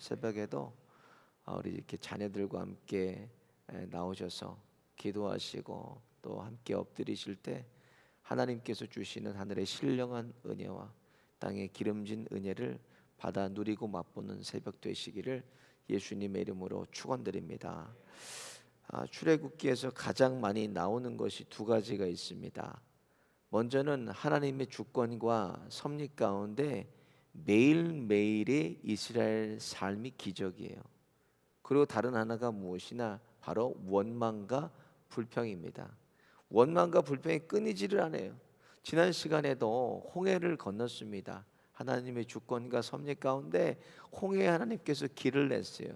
새벽에도 우리 이렇게 자녀들과 함께 나오셔서 기도하시고 또 함께 엎드리실 때 하나님께서 주시는 하늘의 신령한 은혜와 땅의 기름진 은혜를 받아 누리고 맛보는 새벽 되시기를 예수님의 이름으로 축원드립니다. 출애굽기에서 가장 많이 나오는 것이 두 가지가 있습니다. 먼저는 하나님의 주권과 섭리 가운데 매일매일의 이스라엘 삶이 기적이에요. 그리고 다른 하나가 무엇이나 바로 원망과 불평입니다. 원망과 불평이 끊이지를 않아요. 지난 시간에도 홍해를 건넜습니다. 하나님의 주권과 섭리 가운데 홍해에 하나님께서 길을 냈어요.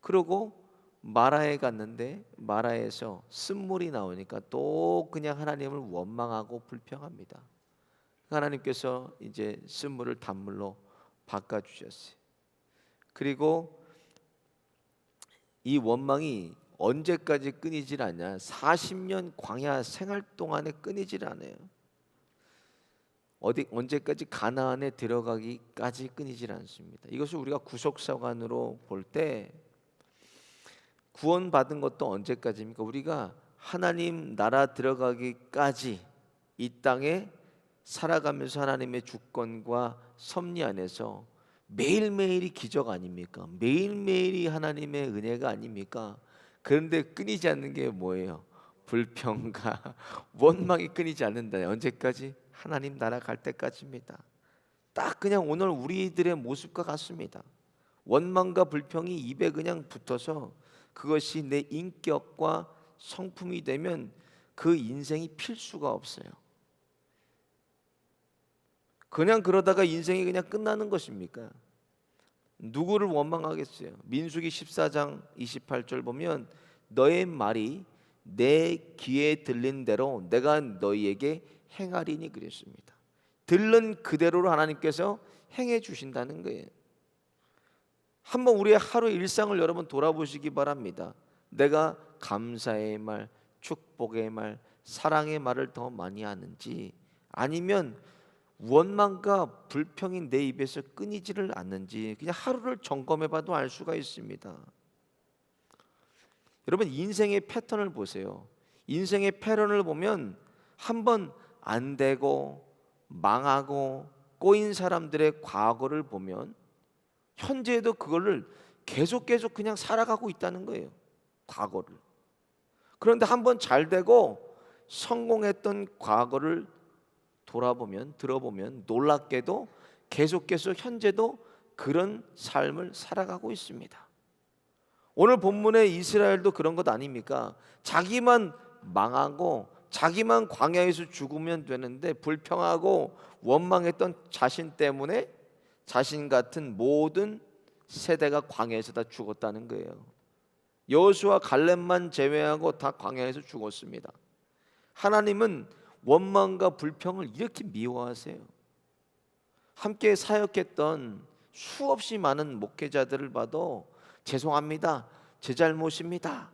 그리고 마라에 갔는데 마라에서 쓴물이 나오니까 또 그냥 하나님을 원망하고 불평합니다. 하나님께서 이제 쓴물을 단물로 바꿔주셨어요. 그리고 이 원망이 언제까지 끊이질 않냐? 40년 광야 생활 동안에 끊이질 않아요. 언제까지 가나안에 들어가기까지 끊이질 않습니다. 이것을 우리가 구속사관으로 볼 때 구원받은 것도 언제까지입니까? 우리가 하나님 나라 들어가기까지 이 땅에 살아가면서 하나님의 주권과 섭리 안에서 매일매일이 기적 아닙니까? 매일매일이 하나님의 은혜가 아닙니까? 그런데 끊이지 않는 게 뭐예요? 불평과 원망이 끊이지 않는다. 언제까지? 하나님 나라 갈 때까지입니다. 딱 그냥 오늘 우리들의 모습과 같습니다. 원망과 불평이 입에 그냥 붙어서 그것이 내 인격과 성품이 되면 그 인생이 필수가 없어요. 그냥 그러다가 인생이 그냥 끝나는 것입니까? 누구를 원망하겠어요? 민수기 14장 28절 보면 너의 말이 내 귀에 들린 대로 내가 너희에게 행하리니 그랬습니다. 들른 그대로로 하나님께서 행해 주신다는 거예요. 한번 우리의 하루 일상을 여러분 돌아보시기 바랍니다. 내가 감사의 말, 축복의 말, 사랑의 말을 더 많이 하는지 아니면 원망과 불평이 내 입에서 끊이지를 않는지 그냥 하루를 점검해봐도 알 수가 있습니다. 여러분 인생의 패턴을 보세요. 인생의 패턴을 보면 한번 안 되고 망하고 꼬인 사람들의 과거를 보면 현재에도 그거를 계속 그냥 살아가고 있다는 거예요. 과거를. 그런데 한번 잘 되고 성공했던 과거를 들어보면 놀랍게도 계속해서 현재도 그런 삶을 살아가고 있습니다. 오늘 본문의 이스라엘도 그런 것 아닙니까? 자기만 망하고 자기만 광야에서 죽으면 되는데 불평하고 원망했던 자신 때문에 자신 같은 모든 세대가 광야에서 다 죽었다는 거예요. 여호수아 갈렙만 제외하고 다 광야에서 죽었습니다. 하나님은 원망과 불평을 이렇게 미워하세요. 함께 사역했던 수없이 많은 목회자들을 봐도 죄송합니다, 제 잘못입니다,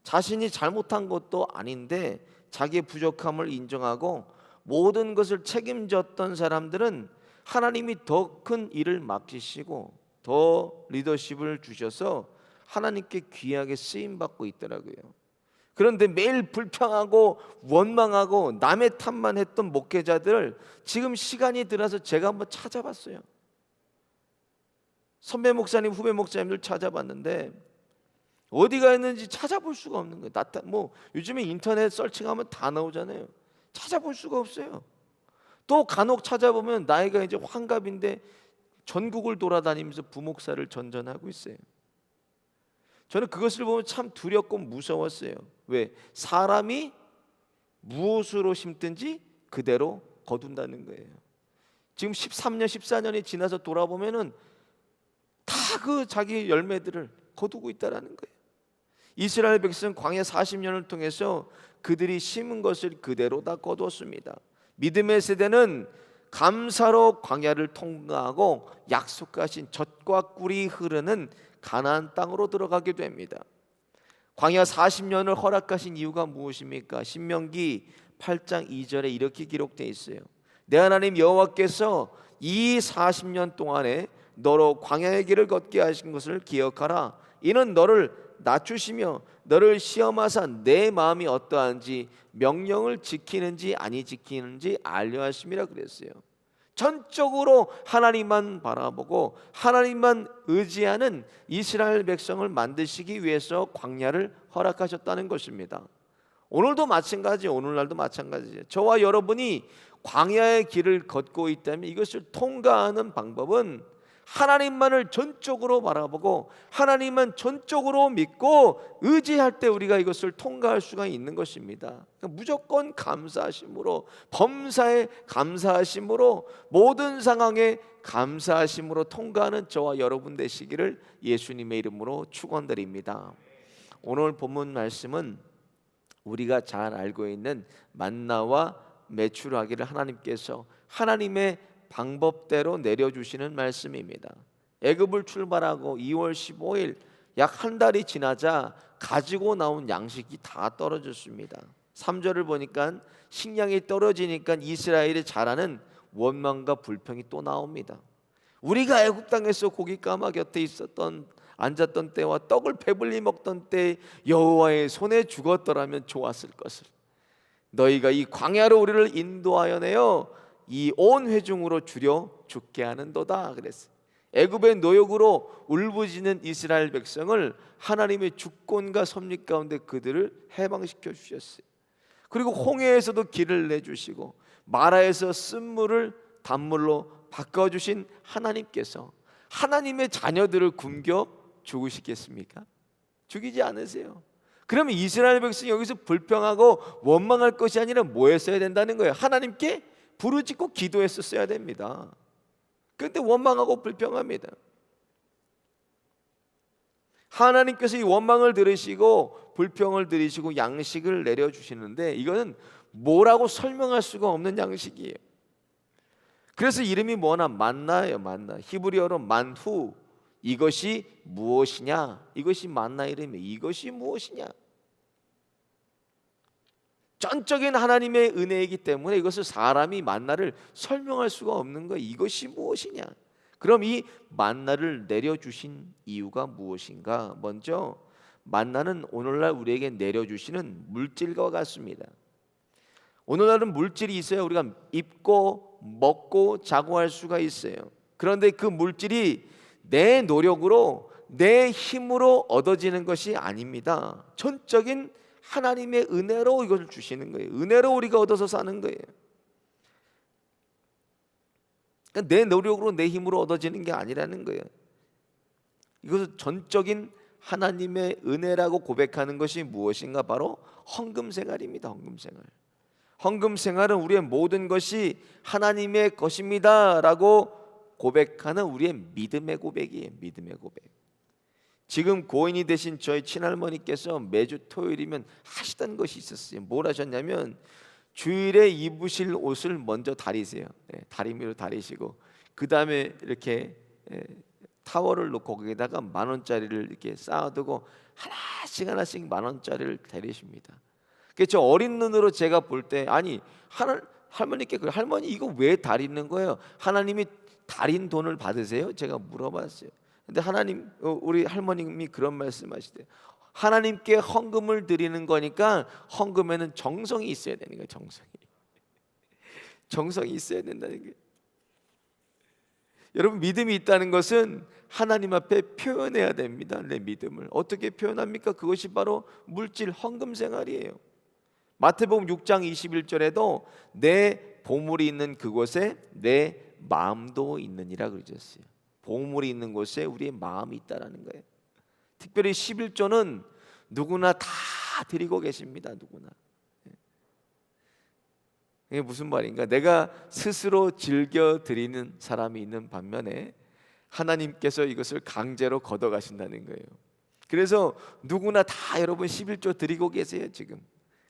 자신이 잘못한 것도 아닌데 자기의 부족함을 인정하고 모든 것을 책임졌던 사람들은 하나님이 더 큰 일을 맡기시고 더 리더십을 주셔서 하나님께 귀하게 쓰임받고 있더라고요. 그런데 매일 불평하고 원망하고 남의 탓만 했던 목회자들을 지금 시간이 들어서 제가 한번 찾아봤어요. 선배 목사님, 후배 목사님들 찾아봤는데 어디가 있는지 찾아볼 수가 없는 거예요. 요즘에 인터넷 서칭하면 다 나오잖아요. 찾아볼 수가 없어요. 또 간혹 찾아보면 나이가 이제 환갑인데 전국을 돌아다니면서 부목사를 전전하고 있어요. 저는 그것을 보면 참 두렵고 무서웠어요. 왜? 사람이 무엇으로 심든지 그대로 거둔다는 거예요. 지금 13년, 14년이 지나서 돌아보면은 다 그 자기 열매들을 거두고 있다라는 거예요. 이스라엘 백성 광야 40년을 통해서 그들이 심은 것을 그대로 다 거두었습니다. 믿음의 세대는 감사로 광야를 통과하고 약속하신 젖과 꿀이 흐르는 가나안 땅으로 들어가게 됩니다. 광야 40년을 허락하신 이유가 무엇입니까? 신명기 8장 2절에 이렇게 기록되어 있어요. 내 하나님 여호와께서 이 40년 동안에 너로 광야의 길을 걷게 하신 것을 기억하라. 이는 너를 낮추시며 너를 시험하사 내 마음이 어떠한지 명령을 지키는지 아니 지키는지 알려 하심이라 그랬어요. 전적으로 하나님만 바라보고 하나님만 의지하는 이스라엘 백성을 만드시기 위해서 광야를 허락하셨다는 것입니다. 오늘도 마찬가지, 오늘날도 마찬가지예요. 저와 여러분이 광야의 길을 걷고 있다면 이것을 통과하는 방법은 하나님만을 전적으로 바라보고 하나님만 전적으로 믿고 의지할 때 우리가 이것을 통과할 수가 있는 것입니다. 그러니까 무조건 감사하심으로, 범사에 감사하심으로, 모든 상황에 감사하심으로 통과하는 저와 여러분 되시기를 예수님의 이름으로 축원드립니다. 오늘 본문 말씀은 우리가 잘 알고 있는 만나와 메추라기를 하나님께서 하나님의 방법대로 내려주시는 말씀입니다. 애굽을 출발하고 2월 15일 약 한 달이 지나자 가지고 나온 양식이 다 떨어졌습니다. 3절을 보니까 식량이 떨어지니까 이스라엘이 잘하는 원망과 불평이 또 나옵니다. 우리가 애굽 땅에서 고깃가마 곁에 앉았던 때와 떡을 배불리 먹던 때 여호와의 손에 죽었더라면 좋았을 것을. 너희가 이 광야로 우리를 인도하여 내어 이 온 회중으로 줄여 죽게 하는도다 그랬어요. 애굽의 노역으로 울부짖는 이스라엘 백성을 하나님의 주권과 섭리 가운데 그들을 해방시켜 주셨어요. 그리고 홍해에서도 길을 내주시고 마라에서 쓴물을 단물로 바꿔주신 하나님께서 하나님의 자녀들을 굶겨 죽으시겠습니까? 죽이지 않으세요. 그러면 이스라엘 백성이 여기서 불평하고 원망할 것이 아니라 뭐 했어야 된다는 거예요? 하나님께 부르짖고 기도했었어야 됩니다. 그런데 원망하고 불평합니다. 하나님께서 이 원망을 들으시고 불평을 들으시고 양식을 내려주시는데 이거는 뭐라고 설명할 수가 없는 양식이에요. 그래서 이름이 뭐나 만나예요. 만나. 히브리어로 만후. 이것이 무엇이냐? 이것이 만나 이름이에요. 이것이 무엇이냐? 전적인 하나님의 은혜이기 때문에 이것을 사람이 만나를 설명할 수가 없는 거예요. 이것이 무엇이냐? 그럼 이 만나를 내려주신 이유가 무엇인가? 먼저 만나는 오늘날 우리에게 내려주시는 물질과 같습니다. 오늘날은 물질이 있어야 우리가 입고 먹고 자고 할 수가 있어요. 그런데 그 물질이 내 노력으로 내 힘으로 얻어지는 것이 아닙니다. 전적인 하나님의 은혜로 이것을 주시는 거예요. 은혜로 우리가 얻어서 사는 거예요. 그러니까 내 노력으로 내 힘으로 얻어지는 게 아니라는 거예요. 이것은 전적인 하나님의 은혜라고 고백하는 것이 무엇인가? 바로 헌금생활입니다. 헌금생활. 헌금생활은 우리의 모든 것이 하나님의 것입니다 라고 고백하는 우리의 믿음의 고백이에요. 믿음의 고백. 지금 고인이 되신 저희 친할머니께서 매주 토요일이면 하시던 것이 있었어요. 뭘 하셨냐면 주일에 입으실 옷을 먼저 다리세요. 다리미로 다리시고 그 다음에 이렇게 타월을 놓고 거기다가 10,000원짜리를 이렇게 쌓아두고 하나씩 하나씩 10,000원짜리를 다리십니다. 저 어린 눈으로 제가 볼 때 아니 할머니께 할머니 이거 왜 다리는 거예요? 하나님이 다린 돈을 받으세요? 제가 물어봤어요. 근데 우리 할머님이 그런 말씀하시대요. 하나님께 헌금을 드리는 거니까 헌금에는 정성이 있어야 되는 거예요. 정성이 있어야 된다는 거예요. 여러분 믿음이 있다는 것은 하나님 앞에 표현해야 됩니다. 내 믿음을 어떻게 표현합니까? 그것이 바로 물질 헌금 생활이에요. 마태복음 6장 21절에도 내 보물이 있는 그곳에 내 마음도 있느니라 그러셨어요. 보물이 있는 곳에 우리의 마음이 있다라는 거예요. 특별히 11조는 누구나 다 드리고 계십니다. 누구나. 이게 무슨 말인가? 내가 스스로 즐겨 드리는 사람이 있는 반면에 하나님께서 이것을 강제로 걷어가신다는 거예요. 그래서 누구나 다 여러분 11조 드리고 계세요 지금.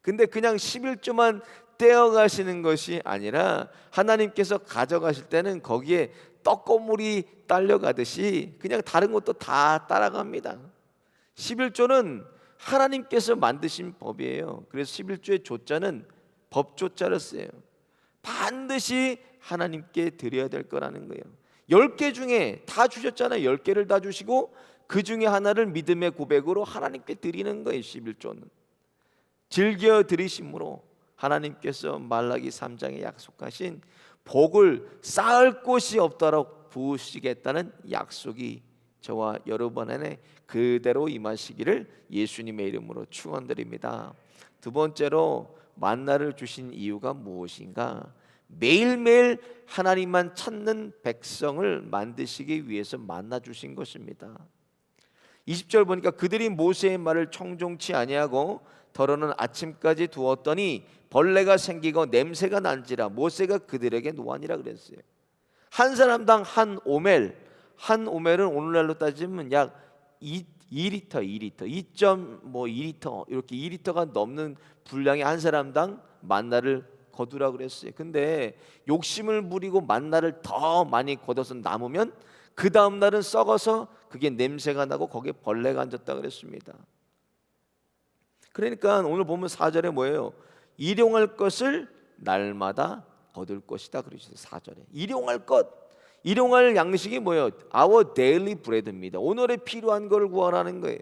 근데 그냥 11조만 떼어가시는 것이 아니라 하나님께서 가져가실 때는 거기에 떡고물이 딸려가듯이 그냥 다른 것도 다 따라갑니다. 11조는 하나님께서 만드신 법이에요. 그래서 11조의 조자는 법조자를 써요. 반드시 하나님께 드려야 될 거라는 거예요. 10개 중에 다 주셨잖아요. 10개를 다 주시고 그 중에 하나를 믿음의 고백으로 하나님께 드리는 거예요. 11조는 즐겨 드리심으로 하나님께서 말라기 3장에 약속하신 복을 쌓을 곳이 없도록 부으시겠다는 약속이 저와 여러분 안에 그대로 임하시기를 예수님의 이름으로 축원드립니다. 두 번째로 만나를 주신 이유가 무엇인가? 매일매일 하나님만 찾는 백성을 만드시기 위해서 만나 주신 것입니다. 20절 보니까 그들이 모세의 말을 청종치 아니하고 더러는 아침까지 두었더니 벌레가 생기고 냄새가 난지라 모세가 그들에게 노하니라 그랬어요. 한 사람당 한 오멜, 한 오멜은 오늘날로 따지면 약 2리터, 2.2리터 이렇게 2리터가 넘는 분량의 한 사람당 만나를 거두라 그랬어요. 근데 욕심을 부리고 만나를 더 많이 걷어서 남으면 그 다음 날은 썩어서 그게 냄새가 나고 거기에 벌레가 앉았다 그랬습니다. 그러니까 오늘 보면 4절에 뭐예요? 일용할 것을 날마다 거둘 것이다 그러셨어요. 4절에 일용할 것, 일용할 양식이 뭐예요? Our daily bread입니다. 오늘에 필요한 걸 구하라는 거예요.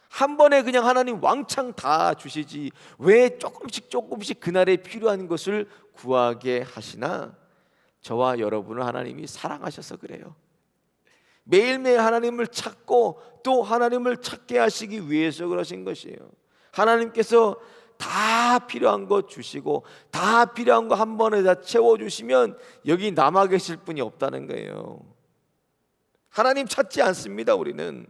한 번에 그냥 하나님 왕창 다 주시지 왜 조금씩 그날에 필요한 것을 구하게 하시나? 저와 여러분을 하나님이 사랑하셔서 그래요. 매일매일 하나님을 찾고 또 하나님을 찾게 하시기 위해서 그러신 것이에요. 하나님께서 다 필요한 것 주시고 다 필요한 거 한 번에 다 채워주시면 여기 남아 계실 분이 없다는 거예요. 하나님 찾지 않습니다. 우리는.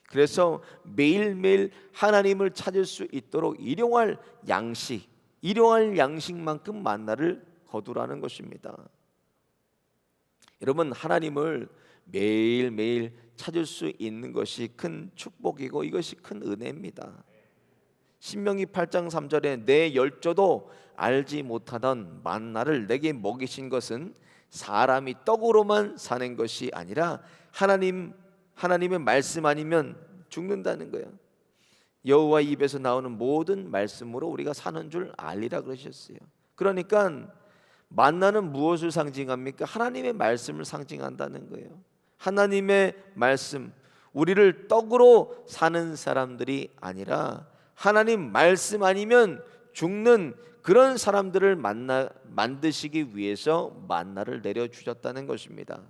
그래서 매일매일 하나님을 찾을 수 있도록 일용할 양식만큼 만나를 거두라는 것입니다. 여러분, 하나님을 매일매일 찾을 수 있는 것이 큰 축복이고 이것이 큰 은혜입니다. 신명기 8장 3절에 내 열조도 알지 못하던 만나를 내게 먹이신 것은 사람이 떡으로만 사는 것이 아니라 하나님의 말씀 아니면 죽는다는 거예요. 여호와 입에서 나오는 모든 말씀으로 우리가 사는 줄 알리라 그러셨어요. 그러니까 만나는 무엇을 상징합니까? 하나님의 말씀을 상징한다는 거예요. 하나님의 말씀, 우리를 떡으로 사는 사람들이 아니라 하나님 말씀 아니면 죽는 그런 사람들을 만드시기 위해서 만나를 내려주셨다는 것입니다.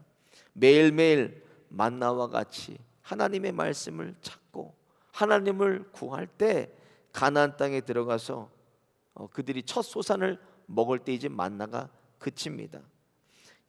매일매일 만나와 같이 하나님의 말씀을 찾고 하나님을 구할 때 가나안 땅에 들어가서 그들이 첫 소산을 먹을 때 이제 만나가 그칩니다.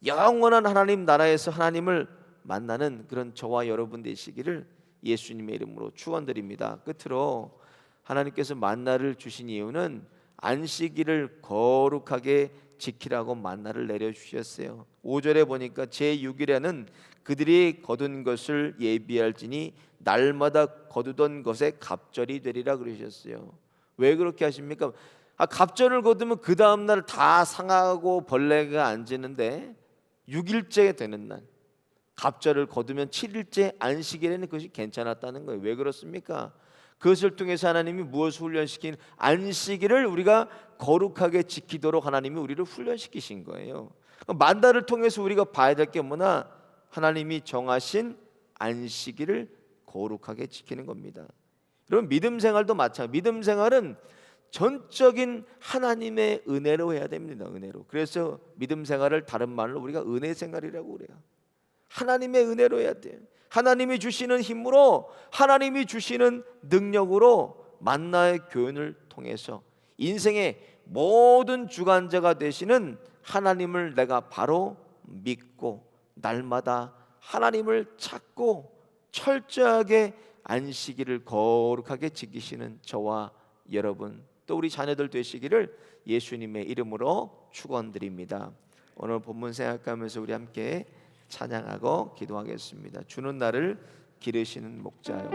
영원한 하나님 나라에서 하나님을 만나는 그런 저와 여러분 되시기를 예수님의 이름으로 축원드립니다. 끝으로 하나님께서 만나를 주신 이유는 안식일을 거룩하게 지키라고 만나를 내려주셨어요. 5절에 보니까 제6일에는 그들이 거둔 것을 예비할지니 날마다 거두던 것에 갑절이 되리라 그러셨어요. 왜 그렇게 하십니까? 갑절을 거두면 그 다음 날 다 상하고 벌레가 앉는데 6일째 되는 날 갑절을 거두면 7일째 안식일에는 그것이 괜찮았다는 거예요. 왜 그렇습니까? 그것을 통해서 하나님이 무엇을 훈련시킨 안식일을 우리가 거룩하게 지키도록 하나님이 우리를 훈련시키신 거예요. 만나를 통해서 우리가 봐야 될 게 뭐나 하나님이 정하신 안식일을 거룩하게 지키는 겁니다. 여러분, 믿음 생활도 마찬가지. 믿음 생활은 전적인 하나님의 은혜로 해야 됩니다. 은혜로. 그래서 믿음 생활을 다른 말로 우리가 은혜 생활이라고 그래요. 하나님의 은혜로 해야 돼요. 하나님이 주시는 힘으로, 하나님이 주시는 능력으로 만나의 교훈을 통해서 인생의 모든 주관자가 되시는 하나님을 내가 바로 믿고 날마다 하나님을 찾고 철저하게 안식일을 거룩하게 지키시는 저와 여러분 또 우리 자녀들 되시기를 예수님의 이름으로 축원드립니다. 오늘 본문 생각하면서 우리 함께 찬양하고 기도하겠습니다. 주는 나를 기르시는 목자요.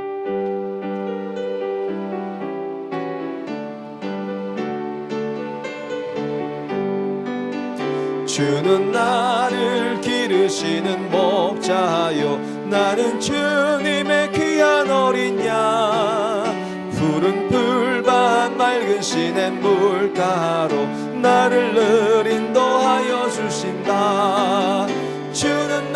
주는 나를 기르시는 목자요 나는 주님의 귀한 어린 양 푸른 풀밭 맑은 시냇 물가로 나를 늘 인도하여 주신다. 주는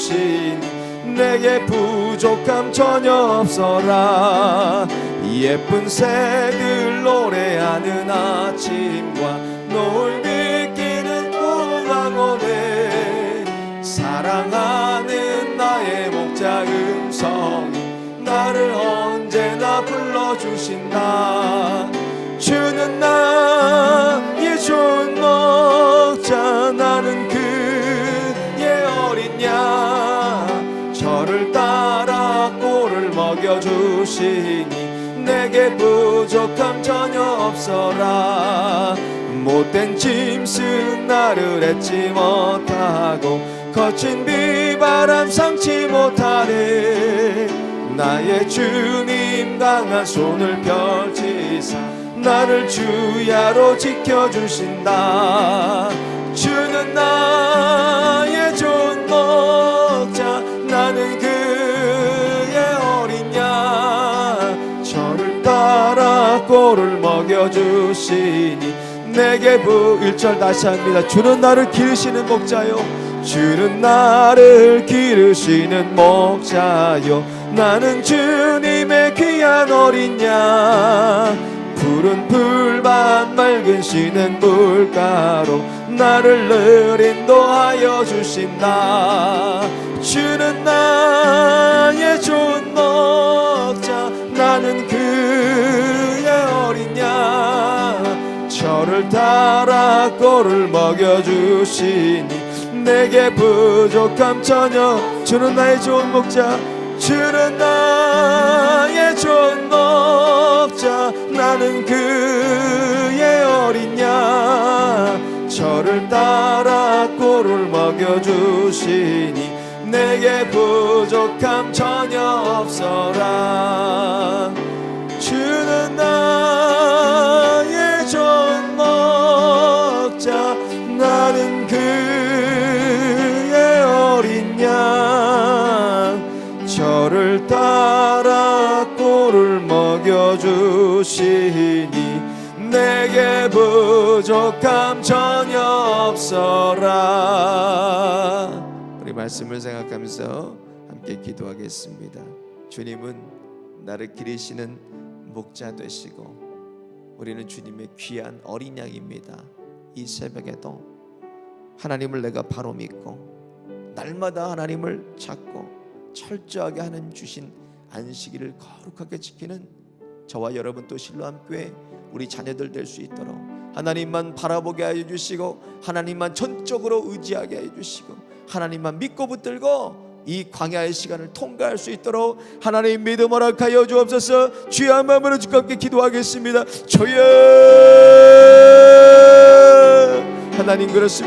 주시니 내게 부족함 전혀 없어라. 예쁜 새들 노래하는 아침과 노을 비끼는 우왕원에 사랑하는 나의 목자 음성이 나를 언제나 불러주신다. 주는 나의 좋은 목자, 나는 그의 어린 양. 저를 따라 꼴을 먹여주시니 내게 부족함 전혀 없어라. 못된 짐승 나를 잊지 못하고 거친 비바람 상치 못하네. 나의 주님 강한 손을 펼치사 나를 주야로 지켜주신다. 주는 나의 좋은 목자, 나는 그의 어린 양. 저를 따라 꼴을 먹여주시니 내게 1절 다시 합니다. 주는 나를 기르시는 목자요, 주는 나를 기르시는 목자요. 나는 주님의 귀한 어린 양. 푸른 풀밭 맑은 쉬는 물가로 나를 늘 인도하여 주신다. 주는 나의 좋은 목자, 나는 그의 어린 양. 저를 따라 꼴을 먹여주시니 내게 부족함 전혀. 주는 나의 좋은 목자, 주는 나의 좋은 목자, 나는 그의 어린 양. 저를 따라 꼴을 먹여주시니 내게 부족함 전혀 없어라. 주는 나의 좋은 목자, 나는 그의 어린 양. 저를 따라 꼴을 먹여주시니 내게 부족함 전혀 없어라. 우리 말씀을 생각하면서 함께 기도하겠습니다. 주님은 나를 기르시는 목자 되시고 우리는 주님의 귀한 어린 양입니다. 이 새벽에도 하나님을 내가 바로 믿고 날마다 하나님을 찾고 철저하게 하나님 주신 안식일을 거룩하게 지키는 저와 여러분 또 실로암교회 우리 자녀들 될 수 있도록 하나님만 바라보게 하여 주시고 하나님만 전적으로 의지하게 하여 주시고 하나님만 믿고 붙들고 이 광야의 시간을 통과할 수 있도록 하나님 믿음 허락하여 주옵소서. 주의 한 마음으로 주께 함께 기도하겠습니다. 주여, 하나님 그렇습니다.